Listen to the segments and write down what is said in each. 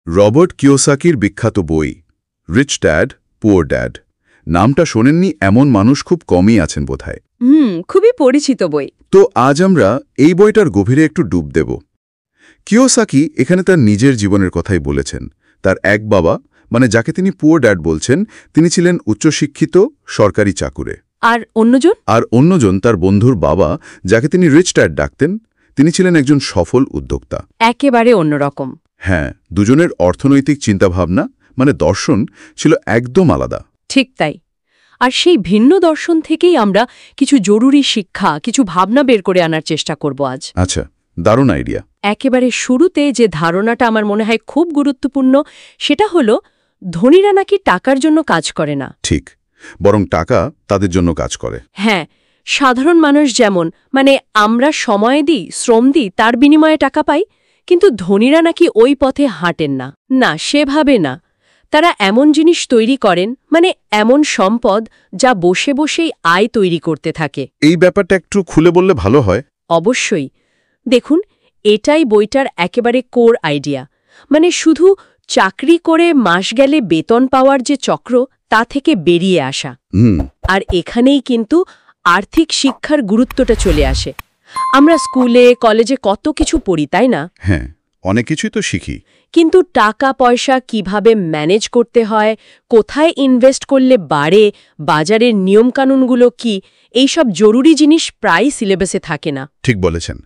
Robert কিওসাকির বিখ্যাত বই rich dad poor dad নামটা শোনেননি এমন মানুষ খুব কমই আছেন বোধহয়। খুবই পরিচিত বই। তো আজ আমরা এই বইটার গভীরে একটু ডুব দেব। কিওসাকি এখানে তার নিজের জীবনের কথাই বলেছেন। তার এক বাবা, মানে যাকে তিনি পুয়ার ড্যাড বলছেন, তিনি ছিলেন উচ্চশিক্ষিত সরকারি চাকুরে। আর অন্যজন তার বন্ধুর বাবা, যাকে তিনি রিচ ড্যাড ডাকতেন, তিনি ছিলেন একজন সফল উদ্যোক্তা। একেবারে অন্যরকম। হ্যাঁ, দুজনের অর্থনৈতিক চিন্তাভাবনা মানে দর্শন ছিল একদম আলাদা। ঠিক তাই। আর সেই ভিন্ন দর্শন থেকেই আমরা কিছু জরুরি শিক্ষা, কিছু ভাবনা বের করে আনার চেষ্টা করব আজ। আচ্ছা, দারুণ আইডিয়া। একেবারে শুরুতে যে ধারণাটা আমার মনে হয় খুব গুরুত্বপূর্ণ, সেটা হলো ধনীরা নাকি টাকার জন্য কাজ করে না। ঠিক, বরং টাকা তাদের জন্য কাজ করে। হ্যাঁ, সাধারণ মানুষ যেমন, মানে আমরা সময় দিই, শ্রম দিই, তার বিনিময়ে টাকা পাই, কিন্তু ধনীরা নাকি ওই পথে হাঁটেন না। না, সেভাবে না। তারা এমন জিনিস তৈরি করেন, মানে এমন সম্পদ যা বসে বসেই আয় তৈরি করতে থাকে। এই ব্যাপারটা একটু খুলে বললে ভালো হয়। অবশ্যই। দেখুন, এটাই বইটার একেবারে কোর আইডিয়া। মানে শুধু চাকরি করে মাস গেলে বেতন পাওয়ার যে চক্র, তা থেকে বেরিয়ে আসা। আর এখানেই কিন্তু আর্থিক শিক্ষার গুরুত্বটা চলে আসে। আমরা স্কুলে কলেজে কত কিছু পড়ি, তাই না? হ্যাঁ, অনেক কিছুই তো শিখি। কিন্তু টাকা পয়সা কিভাবে ম্যানেজ করতে হয়, কোথায় ইনভেস্ট করলে বাড়ে, বাজারের নিয়মকানুনগুলো কি, এইসব জরুরি জিনিস প্রায় সিলেবাসে থাকে না। ঠিক বলেছেন।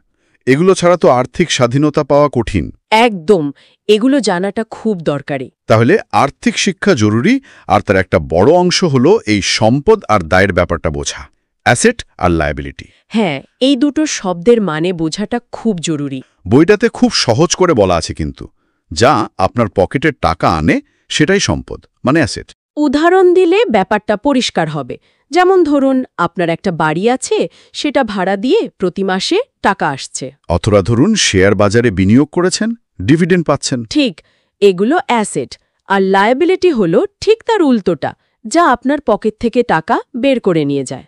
এগুলো ছাড়া তো আর্থিক স্বাধীনতা পাওয়া কঠিন। একদম, এগুলো জানাটা খুব দরকারি। তাহলে আর্থিক শিক্ষা জরুরি, আর তার একটা বড় অংশ হলো এই সম্পদ আর দায়ের ব্যাপারটা বোঝা, অ্যাসেট আর লায়াবিলিটি। হ্যাঁ, এই দুটো শব্দের মানে বোঝাটা খুব জরুরি। বইটাতে খুব সহজ করে বলা আছে কিন্তু, যা আপনার পকেটের টাকা আনে সেটাই সম্পদ, মানে অ্যাসেট। উদাহরণ দিলে ব্যাপারটা পরিষ্কার হবে। যেমন ধরুন, আপনার একটা বাড়ি আছে, সেটা ভাড়া দিয়ে প্রতি মাসে টাকা আসছে। অথবা ধরুন শেয়ার বাজারে বিনিয়োগ করেছেন, ডিভিডেন্ড পাচ্ছেন। ঠিক, এগুলো অ্যাসেট। আর লায়াবিলিটি হলো ঠিক তার উল্টোটা, যা আপনার পকেট থেকে টাকা বের করে নিয়ে যায়।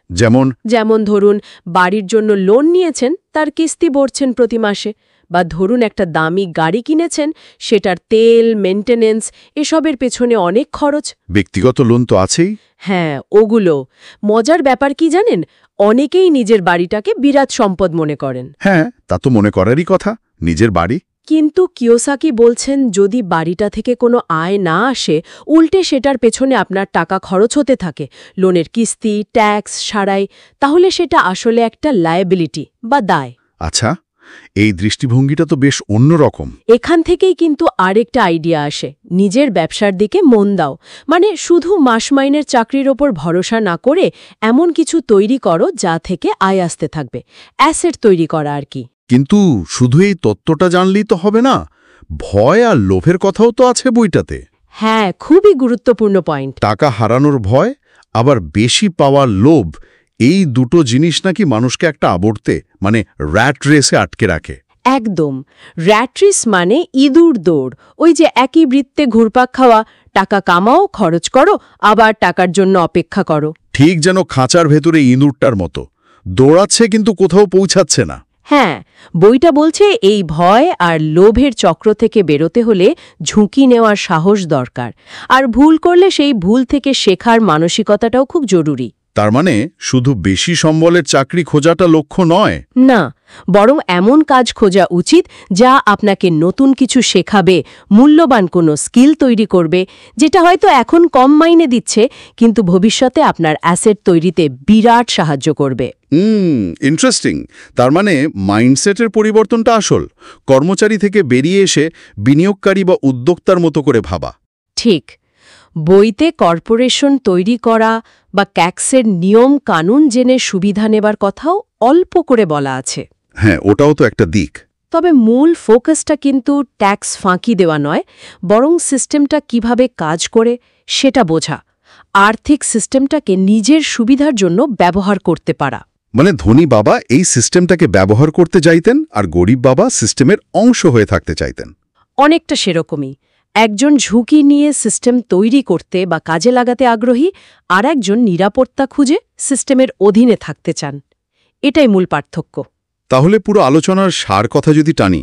যেমন ধরুন, বাড়ির জন্য লোন নিয়েছেন, তার কিস্তি ভরছেন প্রতি মাসে। বা ধরুন একটা দামি গাড়ি কিনেছেন, সেটার তেল, মেইনটেনেন্স, এসবের পেছনে অনেক খরচ। ব্যক্তিগত লোন তো আছেই। হ্যাঁ, ওগুলো। মজার ব্যাপার কি জানেন, অনেকেই নিজের বাড়িটাকে বিরাট সম্পদ মনে করেন। হ্যাঁ, তা তো মনে করারই কথা, নিজের বাড়ি। কিন্তু কিওসাকি বলছেন, যদি বাড়িটা থেকে কোনো আয় না আসে, উল্টে সেটার পেছনে আপনার টাকা খরচ হতে থাকে, লোনের কিস্তি, ট্যাক্স সারাই, তাহলে সেটা আসলে একটা লায়াবিলিটি বা দায়। আচ্ছা, এই দৃষ্টিভঙ্গিটা তো বেশ অন্যরকম। এখান থেকেই কিন্তু আরেকটা আইডিয়া আসে, নিজের ব্যবসার দিকে মন দাও। মানে শুধু মাস মাইনের চাকরির ওপর ভরসা না করে এমন কিছু তৈরি করো যা থেকে আয় আসতে থাকবে, অ্যাসেট তৈরি করা আর কি। কিন্তু শুধু এই তত্ত্বটা জানলেই তো হবে না, ভয় আর লোভের কথাও তো আছে বইটাতে। হ্যাঁ, খুবই গুরুত্বপূর্ণ পয়েন্ট। টাকা হারানোর ভয়, আবার বেশি পাওয়ার লোভ, এই দুটো জিনিস নাকি মানুষকে একটা আবর্তে, মানে র্যাট রেসে আটকে রাখে। একদম। র্যাট রেস মানে ইঁদুর দৌড়। ওই যে একই বৃত্তে ঘুরপাক খাওয়া, টাকা কামাও, খরচ করো, আবার টাকার জন্য অপেক্ষা করো। ঠিক যেন খাঁচার ভেতরে ইঁদুরটার মতো দৌড়াচ্ছে, কিন্তু কোথাও পৌঁছাচ্ছে না। হ্যাঁ, বইটা বলছে এই ভয় আর লোভের চক্র থেকে বেরোতে হলে ঝুঁকি নেওয়ার সাহস দরকার। আর ভুল করলে সেই ভুল থেকে শেখার মানসিকতাটাও খুব জরুরি। তার মানে শুধু বেশি সম্বলের চাকরি খোঁজাটা লক্ষ্য নয়। না, বরং এমন কাজ খোঁজা উচিত যা আপনাকে নতুন কিছু শেখাবে, মূল্যবান কোনো স্কিল তৈরি করবে, যেটা হয়তো এখন কম মাইনে দিচ্ছে, কিন্তু ভবিষ্যতে আপনার অ্যাসেট তৈরিতে বিরাট সাহায্য করবে। ইন্টারেস্টিং। তার মানে মাইন্ডসেটের পরিবর্তনটা আসল, কর্মচারী থেকে বেরিয়ে এসে বিনিয়োগকারী বা উদ্যোক্তার মতো করে ভাবা। ঠিক। বইতে কর্পোরেশন তৈরি করা বা ট্যাক্সের নিয়ম কানুন জেনে সুবিধা নেবার কথাও অল্প করে বলা আছে। হ্যাঁ, ওটাও তো একটা দিক। তবে মূল ফোকাসটা কিন্তু ট্যাক্স ফাঁকি দেওয়া নয়, বরং সিস্টেমটা কিভাবে কাজ করে সেটা বোঝা, আর্থিক সিস্টেমটাকে নিজের সুবিধার জন্য ব্যবহার করতে পারা। মানে ধনী বাবা এই সিস্টেমটাকে ব্যবহার করতে চাইতেন, আর গরিব বাবা সিস্টেমের অংশ হয়ে থাকতে চাইতেন। অনেকটা সেরকমই। একজন ঝুঁকি নিয়ে সিস্টেম তৈরি করতে বা কাজে লাগাতে আগ্রহী, আর একজন নিরাপত্তা খুঁজে সিস্টেমের অধীনে থাকতে চান। এটাই মূল পার্থক্য। তাহলে পুরো আলোচনার সার কথা যদি টানি,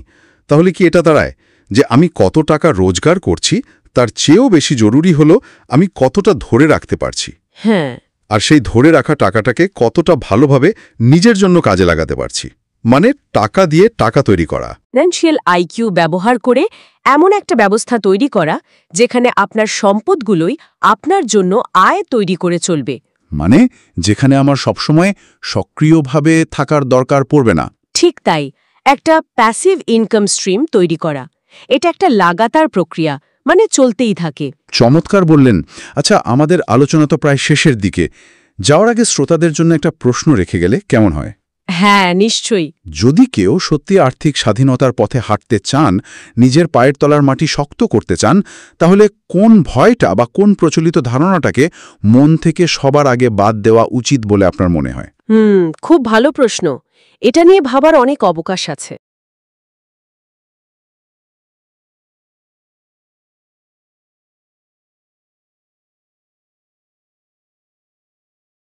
তাহলে কি এটা দাঁড়ায় যে আমি কত টাকা রোজগার করছি তার চেয়েও বেশি জরুরি হলো আমি কতটা ধরে রাখতে পারছি হ্যাঁ, আর সেই ধরে রাখা টাকাটাকে কতটা ভালোভাবে নিজের জন্য কাজে লাগাতে পারছি, মানে টাকা দিয়ে টাকা তৈরি করা। ফিনান্সিয়াল আইকিউ ব্যবহার করে এমন একটা ব্যবস্থা তৈরি করা যেখানে আপনার সম্পদগুলোই আপনার জন্য আয় তৈরি করে চলবে। মানে যেখানে আমার সবসময় সক্রিয়ভাবে থাকার দরকার পড়বে না। ঠিক তাই, একটা প্যাসিভ ইনকাম স্ট্রিম তৈরি করা। এটা একটা লাগাতার প্রক্রিয়া, মানে চলতেই থাকে। চমৎকার বললেন। আচ্ছা, আমাদের আলোচনা তো প্রায় শেষের দিকে। যাওয়ার আগে শ্রোতাদের জন্য একটা প্রশ্ন রেখে গেলে কেমন হয়? হ্যাঁ, নিশ্চয়ই। যদি কেউ সত্যি আর্থিক স্বাধীনতার পথে হাঁটতে চান, নিজের পায়ের তলার মাটি শক্ত করতে চান, তাহলে কোন ভয়টা বা কোন প্রচলিত ধারণাটাকে মন থেকে সবার আগে বাদ দেওয়া উচিত বলে আপনার মনে হয়? খুব ভালো প্রশ্ন। এটা নিয়ে ভাবার অনেক অবকাশ আছে।